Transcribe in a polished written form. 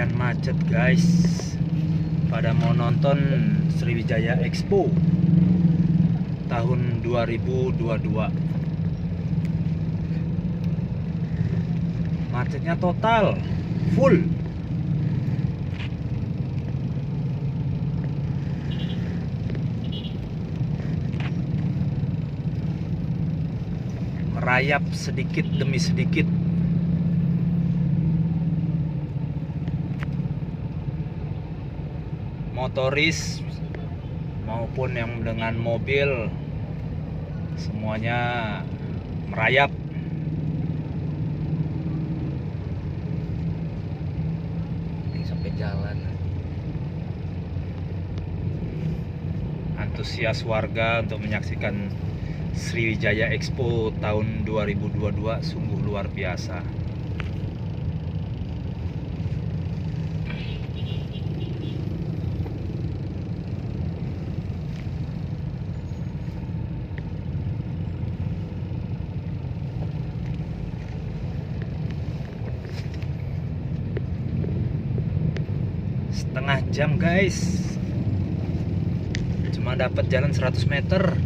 lumayan macet guys, pada mau nonton Sriwijaya Expo tahun 2022. Macetnya total full. Merayap sedikit demi sedikit. Motoris maupun yang dengan mobil semuanya merayap. Ini sampai jalan. Antusias warga untuk menyaksikan Sriwijaya Expo tahun 2022 sungguh luar biasa. Setengah jam guys, cuma dapat jalan 100 meter.